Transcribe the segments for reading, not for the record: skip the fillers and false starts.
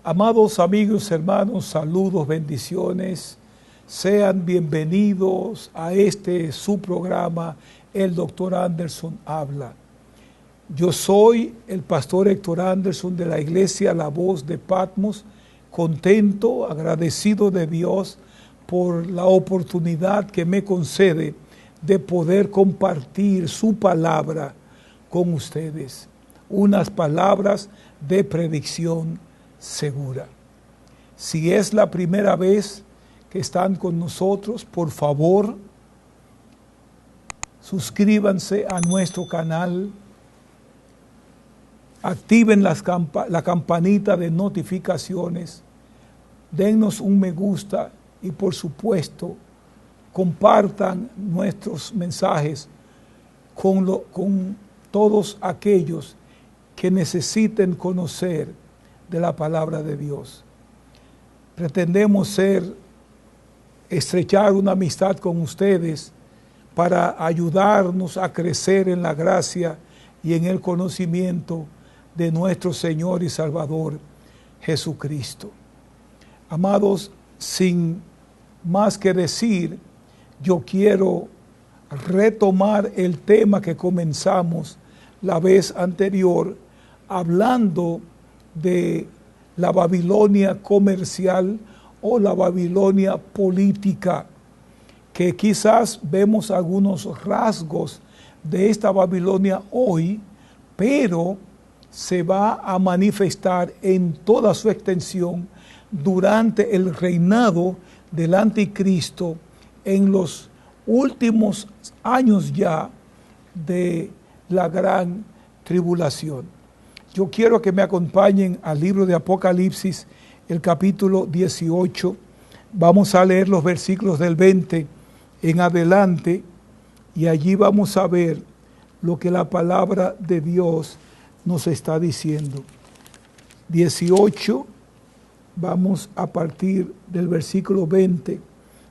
Amados amigos, hermanos, saludos, bendiciones. Sean bienvenidos a su programa, El Dr. Anderson Habla. Yo soy el pastor Héctor Anderson de la iglesia La Voz de Patmos, contento, agradecido de Dios por la oportunidad que me concede de poder compartir su palabra con ustedes. Unas palabras de predicción segura. Si es la primera vez que están con nosotros, por favor, suscríbanse a nuestro canal, activen la campanita de notificaciones, dennos un me gusta y por supuesto compartan nuestros mensajes con todos aquellos que necesiten conocer de la palabra de Dios. Pretendemos estrechar una amistad con ustedes para ayudarnos a crecer en la gracia y en el conocimiento de nuestro Señor y Salvador Jesucristo. Amados, sin más que decir, yo quiero retomar el tema que comenzamos la vez anterior, hablando de la Babilonia comercial o la Babilonia política, que quizás vemos algunos rasgos de esta Babilonia hoy, pero se va a manifestar en toda su extensión durante el reinado del anticristo en los últimos años ya de la gran tribulación. Yo quiero que me acompañen al libro de Apocalipsis, el capítulo 18. Vamos a leer los versículos del 20 en adelante y allí vamos a ver lo que la palabra de Dios nos está diciendo. 18, vamos a partir del versículo 20,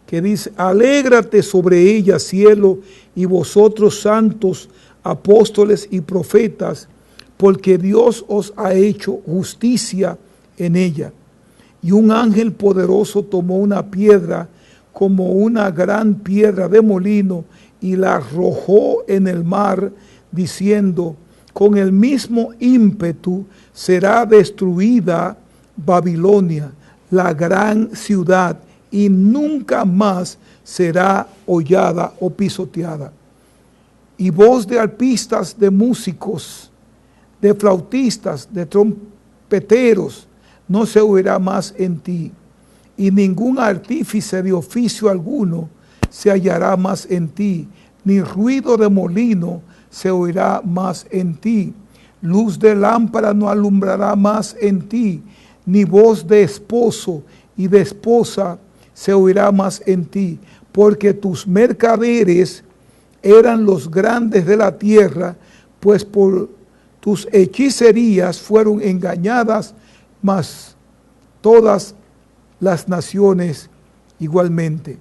que dice: alégrate sobre ella, cielo, y vosotros santos, apóstoles y profetas, porque Dios os ha hecho justicia en ella. Y un ángel poderoso tomó una piedra como una gran piedra de molino y la arrojó en el mar, diciendo: con el mismo ímpetu será destruida Babilonia, la gran ciudad, y nunca más será hollada o pisoteada. Y voz de arpistas, de músicos, de flautistas, de trompeteros, no se oirá más en ti, y ningún artífice de oficio alguno se hallará más en ti, ni ruido de molino se oirá más en ti, luz de lámpara no alumbrará más en ti, ni voz de esposo y de esposa se oirá más en ti, porque tus mercaderes eran los grandes de la tierra, pues por tus hechicerías fueron engañadas, mas todas las naciones igualmente.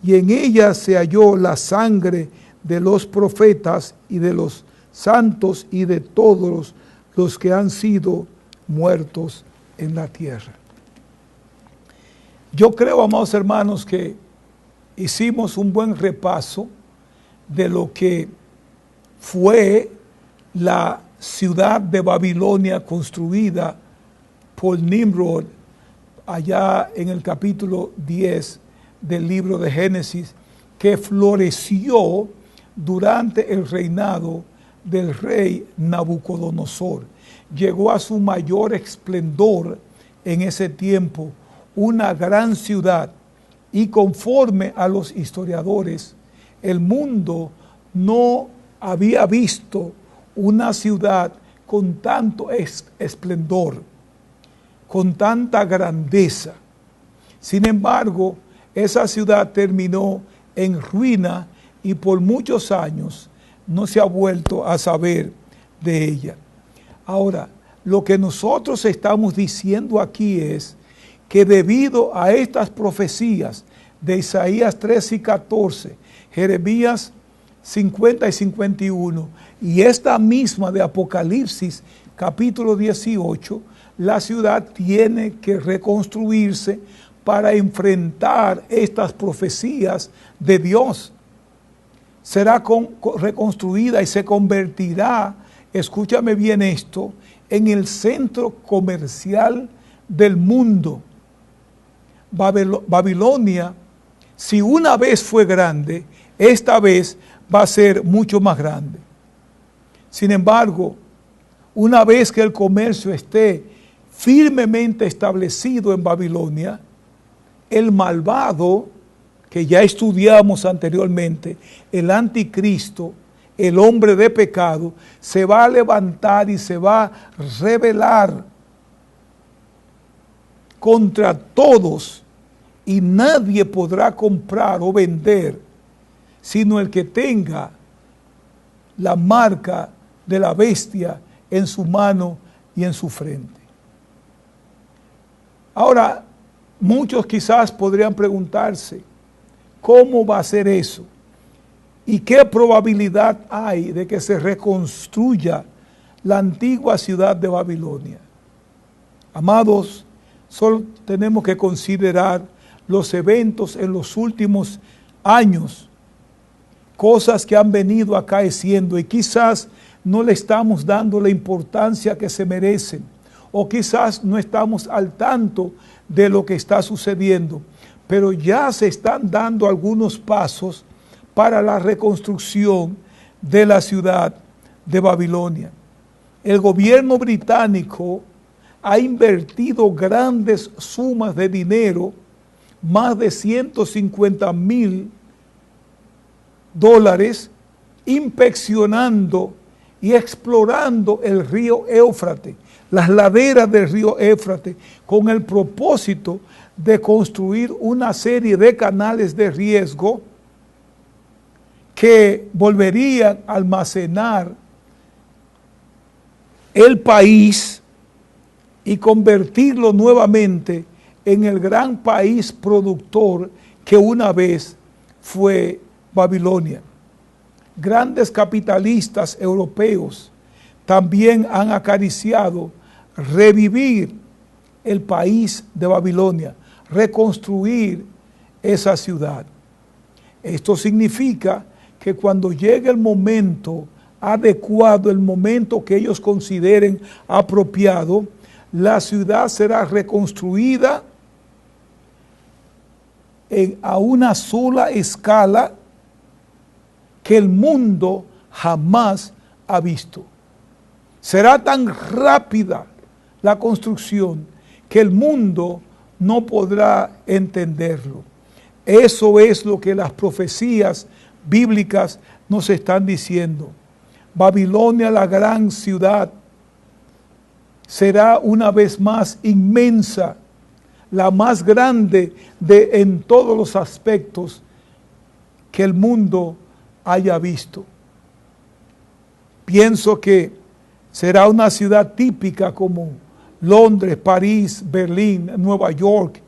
Y en ella se halló la sangre de los profetas y de los santos y de todos los que han sido muertos en la tierra. Yo creo, amados hermanos, que hicimos un buen repaso de lo que fue la ciudad de Babilonia construida por Nimrod allá en el capítulo 10 del libro de Génesis, que floreció durante el reinado del rey Nabucodonosor. Llegó a su mayor esplendor en ese tiempo, una gran ciudad, y conforme a los historiadores, el mundo no había visto una ciudad con tanto esplendor, con tanta grandeza. Sin embargo, esa ciudad terminó en ruina y por muchos años no se ha vuelto a saber de ella. Ahora, lo que nosotros estamos diciendo aquí es que debido a estas profecías de Isaías 13 y 14, Jeremías 50 y 51, y esta misma de Apocalipsis capítulo 18, la ciudad tiene que reconstruirse para enfrentar estas profecías de Dios. Será reconstruida y se convertirá, escúchame bien esto, en el centro comercial del mundo. Babilonia, si una vez fue grande, esta vez va a ser mucho más grande. Sin embargo, una vez que el comercio esté firmemente establecido en Babilonia, el malvado, que ya estudiamos anteriormente, el anticristo, el hombre de pecado, se va a levantar y se va a rebelar contra todos, y nadie podrá comprar o vender sino el que tenga la marca de la bestia en su mano y en su frente. Ahora, muchos quizás podrían preguntarse, ¿cómo va a ser eso? ¿Y qué probabilidad hay de que se reconstruya la antigua ciudad de Babilonia? Amados, solo tenemos que considerar los eventos en los últimos años, cosas que han venido acaeciendo y quizás no le estamos dando la importancia que se merecen, o quizás no estamos al tanto de lo que está sucediendo, pero ya se están dando algunos pasos para la reconstrucción de la ciudad de Babilonia. El gobierno británico ha invertido grandes sumas de dinero, más de $150,000, inspeccionando y explorando el río Éufrates, las laderas del río Éufrates, con el propósito de construir una serie de canales de riesgo que volverían a almacenar el país y convertirlo nuevamente en el gran país productor que una vez fue Babilonia. Grandes capitalistas europeos también han acariciado revivir el país de Babilonia, reconstruir esa ciudad. Esto significa que cuando llegue el momento adecuado, el momento que ellos consideren apropiado, la ciudad será reconstruida a una sola escala que el mundo jamás ha visto. Será tan rápida la construcción que el mundo no podrá entenderlo. Eso es lo que las profecías bíblicas nos están diciendo. Babilonia, la gran ciudad, será una vez más inmensa, la más grande en todos los aspectos que el mundo haya visto. Pienso que será una ciudad típica como Londres, París, Berlín, Nueva York,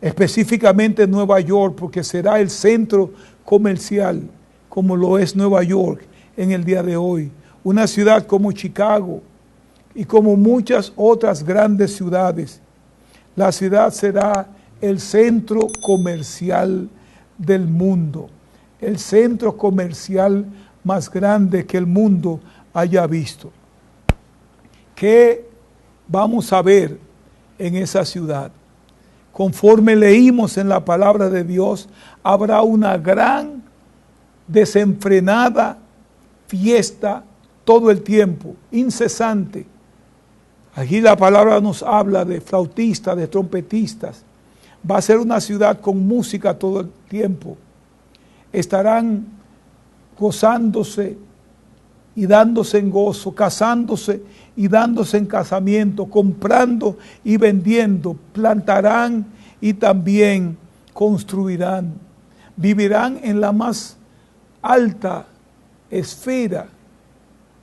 específicamente Nueva York, porque será el centro comercial como lo es Nueva York en el día de hoy. Una ciudad como Chicago y como muchas otras grandes ciudades. La ciudad será el centro comercial del mundo, el centro comercial más grande que el mundo haya visto. ¿Qué vamos a ver en esa ciudad? Conforme leímos en la palabra de Dios, habrá una gran, desenfrenada fiesta todo el tiempo, incesante. Aquí la palabra nos habla de flautistas, de trompetistas. Va a ser una ciudad con música todo el tiempo. Estarán gozándose y dándose en gozo, casándose y dándose en casamiento, comprando y vendiendo, plantarán y también construirán. Vivirán en la más alta esfera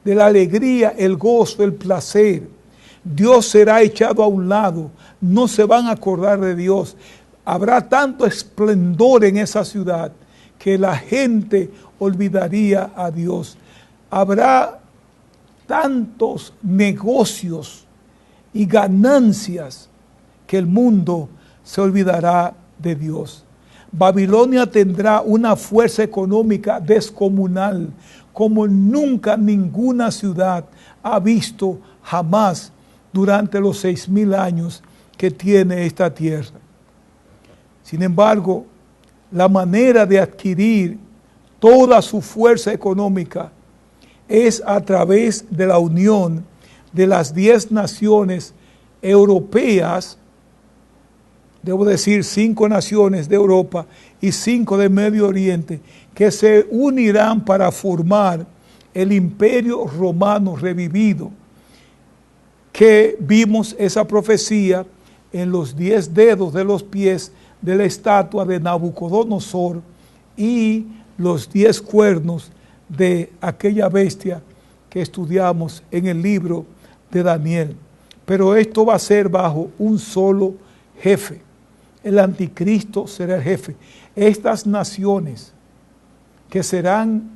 de la alegría, el gozo, el placer. Dios será echado a un lado, no se van a acordar de Dios. Habrá tanto esplendor en esa ciudad que la gente olvidaría a Dios. Habrá tantos negocios y ganancias que el mundo se olvidará de Dios. Babilonia tendrá una fuerza económica descomunal, como nunca ninguna ciudad ha visto jamás durante los 6,000 años que tiene esta tierra. Sin embargo, la manera de adquirir toda su fuerza económica es a través de la unión de las 10 naciones europeas, debo decir 5 naciones de Europa y 5 de Medio Oriente, que se unirán para formar el Imperio Romano revivido, que vimos esa profecía en los 10 dedos de los pies de la estatua de Nabucodonosor y los 10 cuernos de aquella bestia que estudiamos en el libro de Daniel. Pero esto va a ser bajo un solo jefe. El anticristo será el jefe. Estas naciones que serán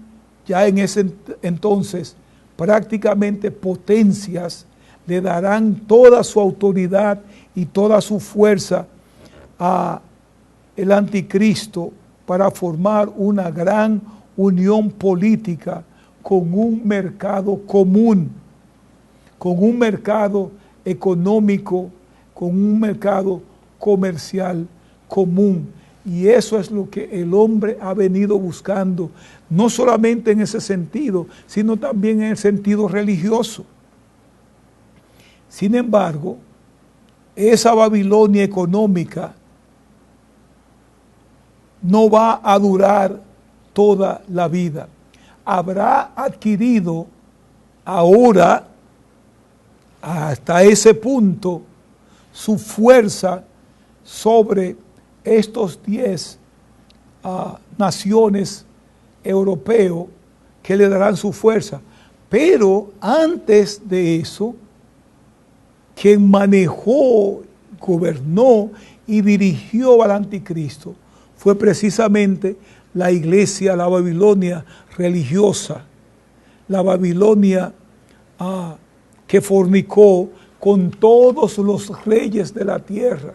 ya en ese entonces prácticamente potencias, le darán toda su autoridad y toda su fuerza a el anticristo para formar una gran unión política con un mercado común, con un mercado económico, con un mercado comercial común. Y eso es lo que el hombre ha venido buscando, no solamente en ese sentido, sino también en el sentido religioso. Sin embargo, esa Babilonia económica no va a durar toda la vida. Habrá adquirido ahora, hasta ese punto, su fuerza sobre estos 10 naciones europeas que le darán su fuerza. Pero antes de eso, quien manejó, gobernó y dirigió al anticristo fue precisamente la iglesia, la Babilonia religiosa, la Babilonia que fornicó con todos los reyes de la tierra.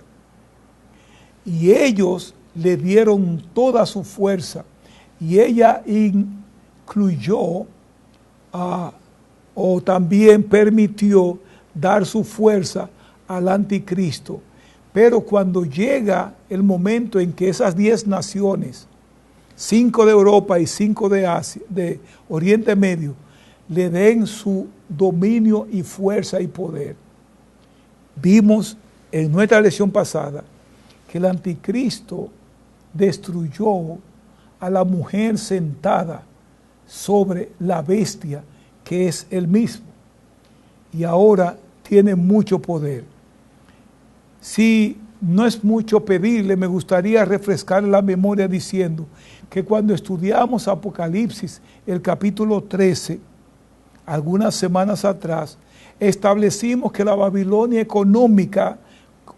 Y ellos le dieron toda su fuerza, y ella incluyó o también permitió dar su fuerza al anticristo. Pero cuando llega el momento en que esas 10 naciones, 5 de Europa y 5 de Asia, de Oriente Medio, le den su dominio y fuerza y poder, vimos en nuestra lección pasada que el anticristo destruyó a la mujer sentada sobre la bestia, que es él mismo, y ahora tiene mucho poder. Si no es mucho pedirle, me gustaría refrescar la memoria diciendo que cuando estudiamos Apocalipsis, el capítulo 13, algunas semanas atrás, establecimos que la Babilonia económica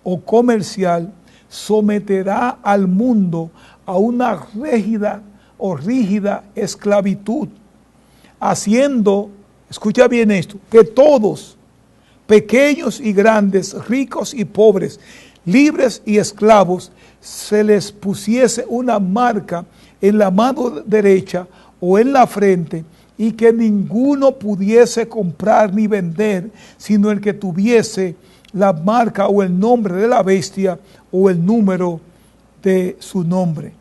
o comercial someterá al mundo a una rígida esclavitud, haciendo, escucha bien esto, que todos, pequeños y grandes, ricos y pobres, libres y esclavos, se les pusiese una marca en la mano derecha o en la frente, y que ninguno pudiese comprar ni vender, sino el que tuviese la marca o el nombre de la bestia o el número de su nombre.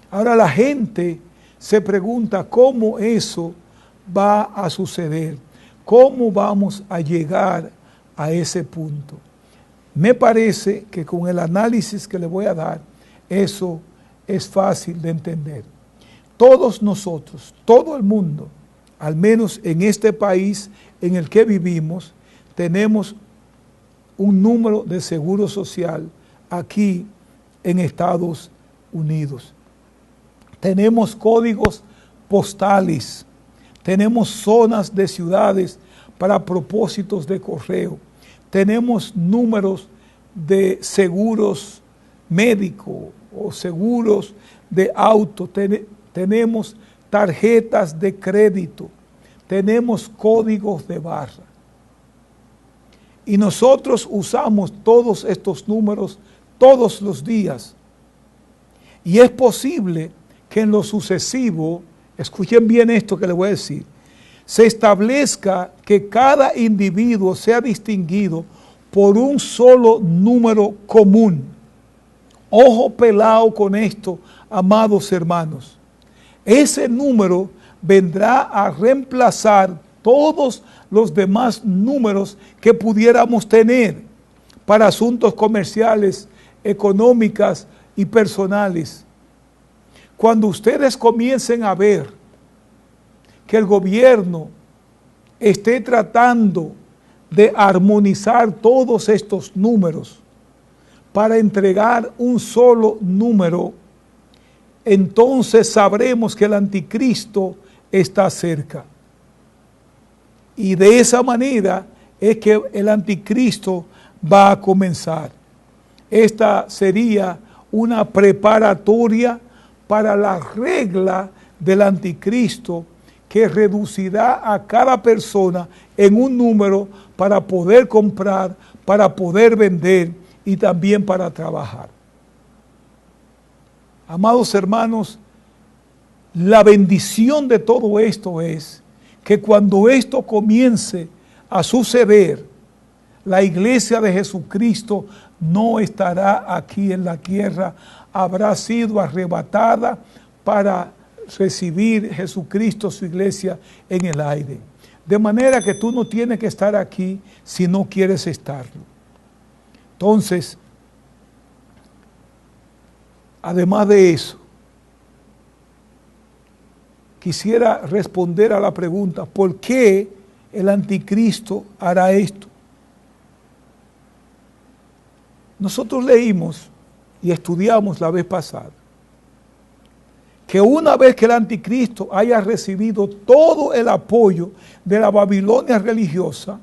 Ahora la gente se pregunta cómo eso va a suceder, cómo vamos a llegar a ese punto. Me parece que con el análisis que le voy a dar, eso es fácil de entender. Todos nosotros, todo el mundo, al menos en este país en el que vivimos, tenemos un número de seguro social aquí en Estados Unidos. Tenemos códigos postales, tenemos zonas de ciudades para propósitos de correo, tenemos números de seguros médicos o seguros de auto, tenemos tarjetas de crédito, tenemos códigos de barra. Y nosotros usamos todos estos números todos los días. Y es posible que en lo sucesivo, escuchen bien esto que les voy a decir, se establezca que cada individuo sea distinguido por un solo número común. Ojo pelado con esto, amados hermanos. Ese número vendrá a reemplazar todos los demás números que pudiéramos tener para asuntos comerciales, económicas y personales. Cuando ustedes comiencen a ver que el gobierno esté tratando de armonizar todos estos números para entregar un solo número, entonces sabremos que el anticristo está cerca. Y de esa manera es que el anticristo va a comenzar. Esta sería una preparatoria para la regla del anticristo, que reducirá a cada persona en un número para poder comprar, para poder vender y también para trabajar. Amados hermanos, la bendición de todo esto es que cuando esto comience a suceder, la iglesia de Jesucristo no estará aquí en la tierra, habrá sido arrebatada para recibir Jesucristo, su iglesia, en el aire. De manera que tú no tienes que estar aquí si no quieres estarlo. Entonces, además de eso, quisiera responder a la pregunta, ¿por qué el anticristo hará esto? Nosotros leímos y estudiamos la vez pasada que una vez que el anticristo haya recibido todo el apoyo de la Babilonia religiosa,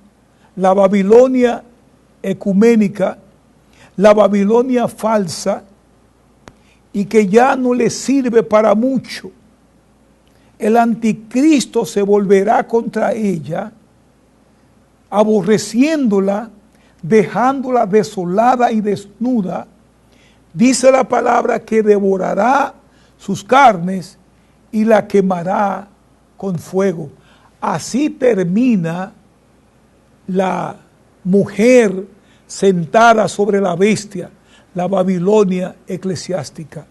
la Babilonia ecuménica, la Babilonia falsa, y que ya no le sirve para mucho, el anticristo se volverá contra ella, aborreciéndola, dejándola desolada y desnuda. Dice la palabra que devorará sus carnes y la quemará con fuego. Así termina la mujer sentada sobre la bestia, la Babilonia eclesiástica.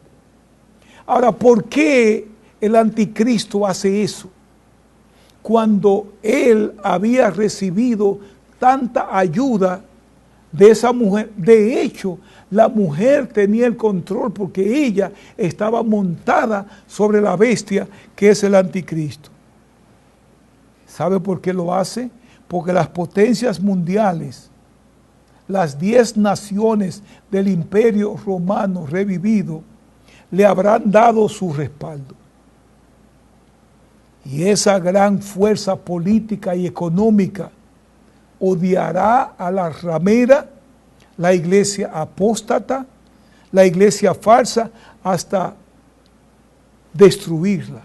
Ahora, ¿por qué el anticristo hace eso? Cuando él había recibido tanta ayuda de esa mujer. De hecho, la mujer tenía el control porque ella estaba montada sobre la bestia que es el anticristo. ¿Sabe por qué lo hace? Porque las potencias mundiales, las 10 naciones del imperio romano revivido, le habrán dado su respaldo. Y esa gran fuerza política y económica odiará a la ramera, la iglesia apóstata, la iglesia falsa, hasta destruirla.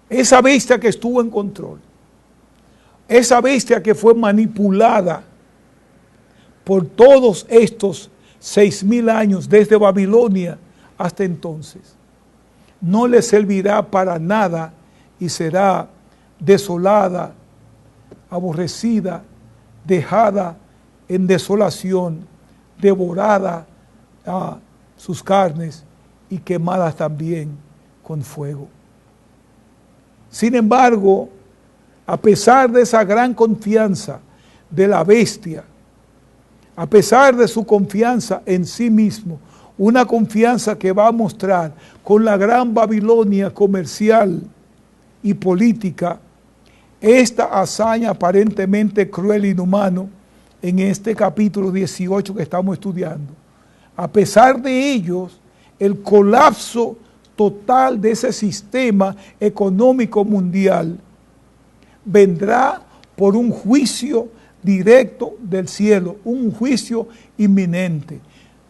Esa bestia que estuvo en control, esa bestia que fue manipulada por todos estos 6,000 años, desde Babilonia hasta entonces, no le servirá para nada y será desolada, aborrecida, dejada en desolación, devorada a sus carnes y quemadas también con fuego. Sin embargo, a pesar de esa gran confianza de la bestia, a pesar de su confianza en sí mismo, una confianza que va a mostrar con la gran Babilonia comercial y política, esta hazaña aparentemente cruel e inhumano en este capítulo 18 que estamos estudiando. A pesar de ellos, el colapso total de ese sistema económico mundial vendrá por un juicio directo del cielo, un juicio inminente.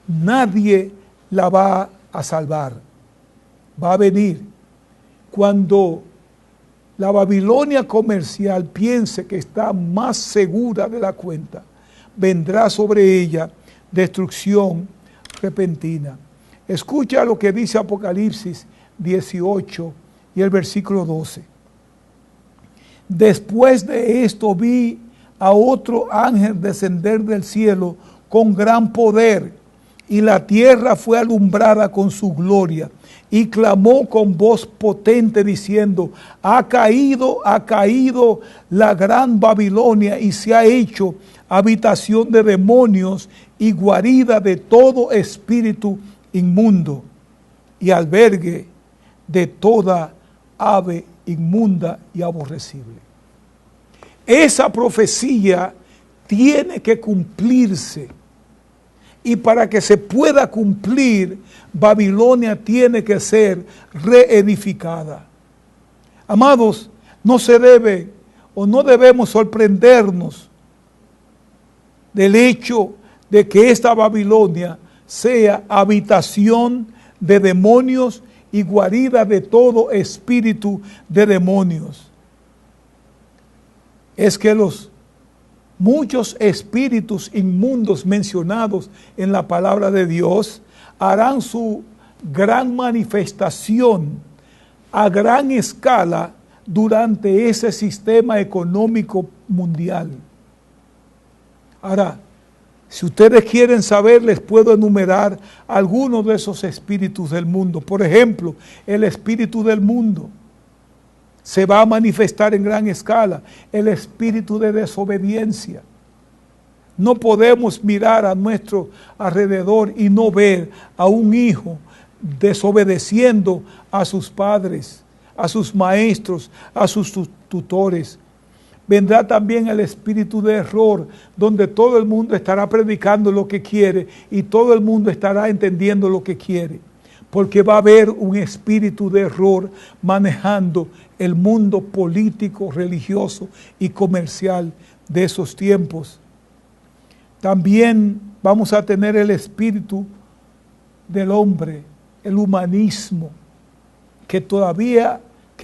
Nadie la va a salvar. Va a venir cuando la Babilonia comercial piense que está más segura de la cuenta, vendrá sobre ella destrucción repentina. Escucha lo que dice Apocalipsis 18 y el versículo 12. Después de esto vi a otro ángel descender del cielo con gran poder, y la tierra fue alumbrada con su gloria, y clamó con voz potente diciendo: ha caído la gran Babilonia, y se ha hecho habitación de demonios y guarida de todo espíritu inmundo, y albergue de toda ave inmunda y aborrecible. Esa profecía tiene que cumplirse, y para que se pueda cumplir, Babilonia tiene que ser reedificada. Amados, no se debe o no debemos sorprendernos del hecho de que esta Babilonia sea habitación de demonios y guarida de todo espíritu de demonios. Es que los muchos espíritus inmundos mencionados en la palabra de Dios harán su gran manifestación a gran escala durante ese sistema económico mundial. Ahora, si ustedes quieren saber, les puedo enumerar algunos de esos espíritus del mundo. Por ejemplo, el espíritu del mundo se va a manifestar en gran escala. El espíritu de desobediencia. No podemos mirar a nuestro alrededor y no ver a un hijo desobedeciendo a sus padres, a sus maestros, a sus tutores. Vendrá también el espíritu de error, donde todo el mundo estará predicando lo que quiere y todo el mundo estará entendiendo lo que quiere, porque va a haber un espíritu de error manejando el mundo político, religioso y comercial de esos tiempos. También vamos a tener el espíritu del hombre, el humanismo, que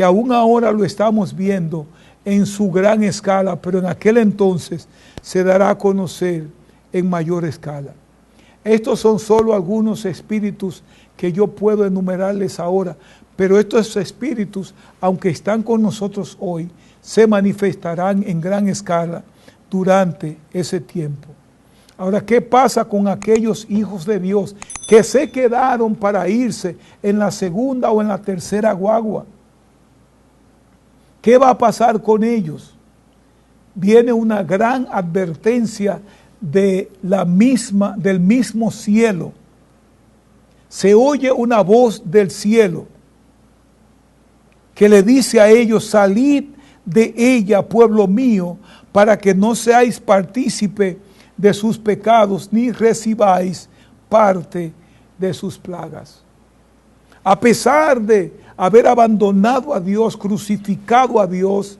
aún ahora lo estamos viendo en su gran escala, pero en aquel entonces se dará a conocer en mayor escala. Estos son solo algunos espíritus que yo puedo enumerarles ahora, pero estos espíritus, aunque están con nosotros hoy, se manifestarán en gran escala durante ese tiempo. Ahora, ¿qué pasa con aquellos hijos de Dios que se quedaron para irse en la segunda o en la tercera guagua? ¿Qué va a pasar con ellos? Viene una gran advertencia del mismo cielo. Se oye una voz del cielo que le dice a ellos: salid de ella, pueblo mío, para que no seáis partícipe de sus pecados, ni recibáis parte de sus plagas. A pesar de haber abandonado a Dios, crucificado a Dios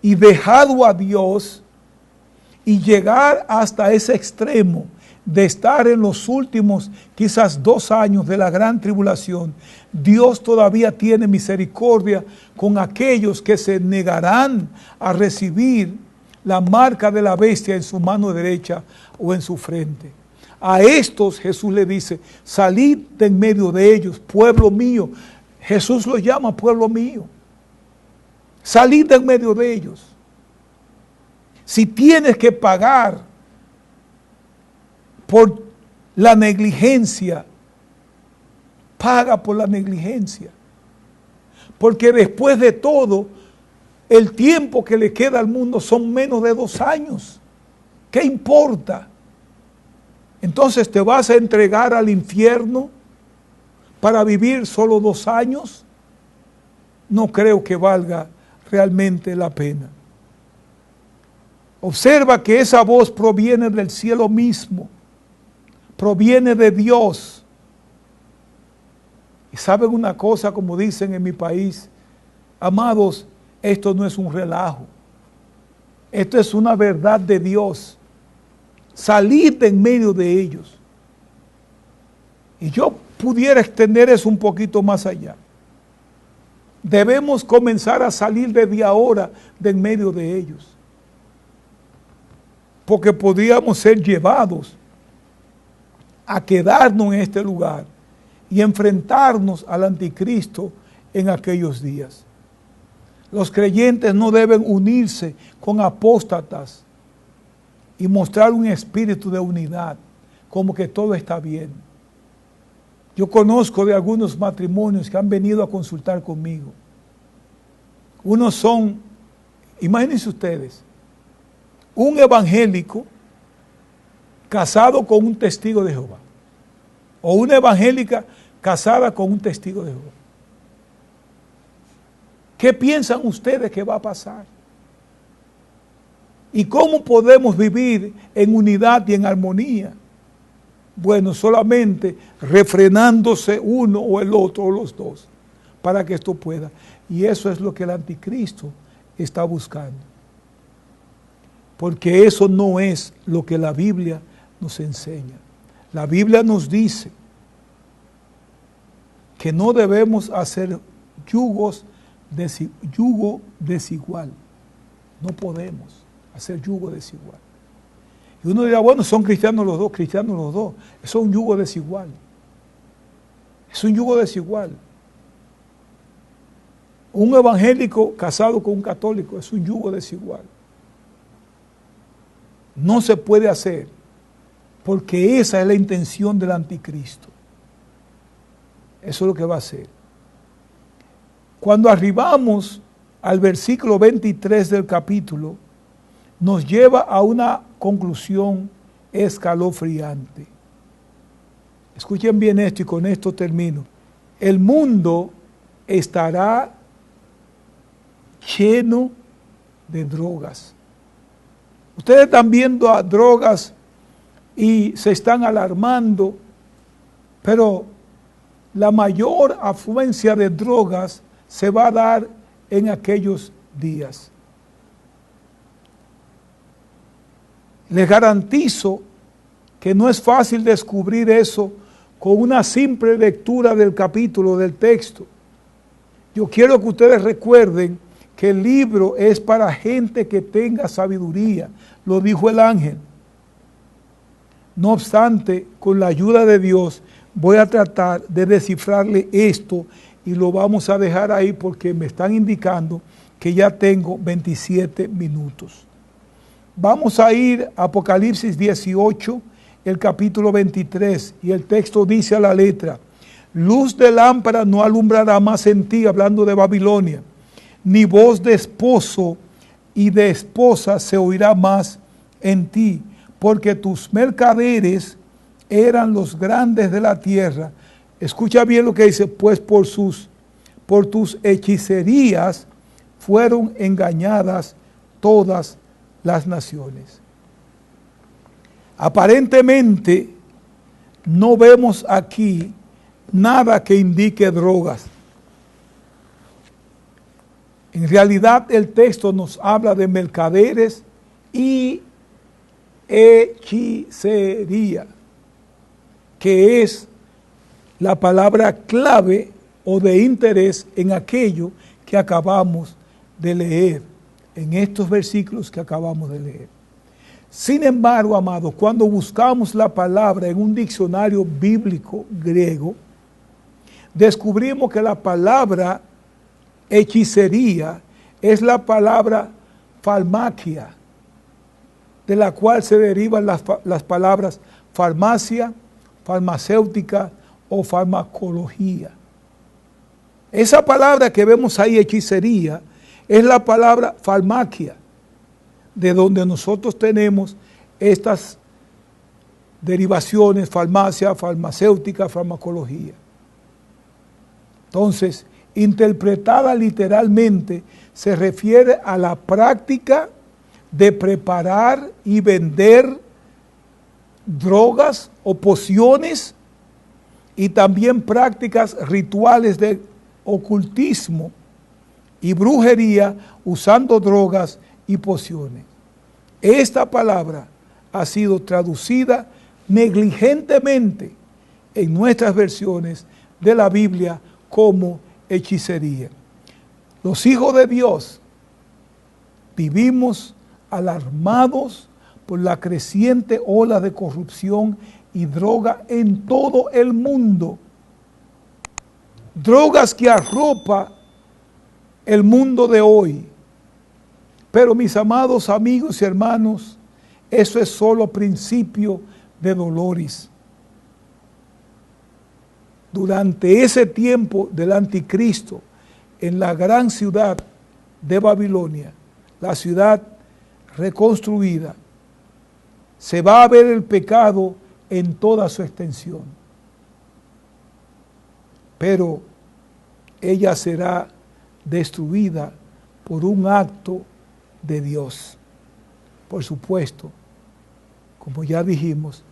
y dejado a Dios, y llegar hasta ese extremo de estar en los últimos quizás 2 años de la gran tribulación, Dios todavía tiene misericordia con aquellos que se negarán a recibir la marca de la bestia en su mano derecha o en su frente. A estos Jesús le dice: salid de en medio de ellos, pueblo mío. Jesús los llama pueblo mío. Salid de en medio de ellos. Si tienes que pagar por la negligencia, paga por la negligencia. Porque después de todo, el tiempo que le queda al mundo son menos de 2 años. ¿Qué importa? Entonces, ¿te vas a entregar al infierno para vivir solo 2 años? No creo que valga realmente la pena. Observa que esa voz proviene del cielo mismo, proviene de Dios. Y saben una cosa, como dicen en mi país, amados, esto no es un relajo, esto es una verdad de Dios. Salid de en medio de ellos. Y yo pudiera extender eso un poquito más allá. Debemos comenzar a salir desde ahora de en medio de ellos. Porque podríamos ser llevados a quedarnos en este lugar y enfrentarnos al anticristo en aquellos días. Los creyentes no deben unirse con apóstatas y mostrar un espíritu de unidad, como que todo está bien. Yo conozco de algunos matrimonios que han venido a consultar conmigo. Unos son, imagínense ustedes, un evangélico casado con un testigo de Jehová, o una evangélica casada con un testigo de Jehová. ¿Qué piensan ustedes que va a pasar? ¿Y cómo podemos vivir en unidad y en armonía? Bueno, solamente refrenándose uno o el otro o los dos para que esto pueda. Y eso es lo que el anticristo está buscando. Porque eso no es lo que la Biblia nos enseña. La Biblia nos dice que no debemos hacer yugo desigual. No podemos hacer yugo desigual. Y uno dirá, bueno, son cristianos los dos. Eso es un yugo desigual. Es un yugo desigual. Un evangélico casado con un católico es un yugo desigual. No se puede hacer, porque esa es la intención del anticristo. Eso es lo que va a hacer. Cuando arribamos al versículo 23 del capítulo, nos lleva a una conclusión escalofriante. Escuchen bien esto y con esto termino. El mundo estará lleno de drogas. Ustedes están viendo a drogas y se están alarmando, pero la mayor afluencia de drogas se va a dar en aquellos días. Les garantizo que no es fácil descubrir eso con una simple lectura del capítulo, del texto. Yo quiero que ustedes recuerden que el libro es para gente que tenga sabiduría, lo dijo el ángel. No obstante, con la ayuda de Dios, voy a tratar de descifrarle esto y lo vamos a dejar ahí porque me están indicando que ya tengo 27 minutos. Vamos a ir a Apocalipsis 18, el capítulo 23, y el texto dice a la letra: luz de lámpara no alumbrará más en ti, hablando de Babilonia, ni voz de esposo y de esposa se oirá más en ti, porque tus mercaderes eran los grandes de la tierra. Escucha bien lo que dice: pues por tus hechicerías fueron engañadas todas las naciones. Aparentemente no vemos aquí nada que indique drogas. En realidad el texto nos habla de mercaderes y hechicería, que es la palabra clave o de interés en aquello que acabamos de leer, en estos versículos que acabamos de leer. Sin embargo, amados, cuando buscamos la palabra en un diccionario bíblico griego, descubrimos que la palabra hechicería es la palabra farmacia, de la cual se derivan las palabras farmacia, farmacéutica o farmacología. Esa palabra que vemos ahí, hechicería, es la palabra farmacia, de donde nosotros tenemos estas derivaciones: farmacia, farmacéutica, farmacología. Entonces, interpretada literalmente, se refiere a la práctica de preparar y vender drogas o pociones, y también prácticas rituales de ocultismo y brujería usando drogas y pociones. Esta palabra ha sido traducida negligentemente en nuestras versiones de la Biblia como hechicería. Los hijos de Dios vivimos alarmados por la creciente ola de corrupción y droga en todo el mundo. Drogas que arropa el mundo de hoy. Pero mis amados amigos y hermanos, eso es solo principio de dolores. Durante ese tiempo del anticristo, en la gran ciudad de Babilonia, la ciudad reconstruida, se va a ver el pecado en toda su extensión. Pero ella será destruida por un acto de Dios. Por supuesto, como ya dijimos,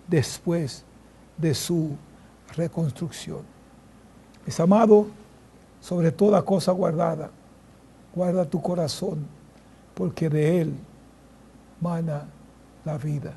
después de su reconstrucción. Mis amados, sobre toda cosa guardada, guarda tu corazón, porque de él mana la vida.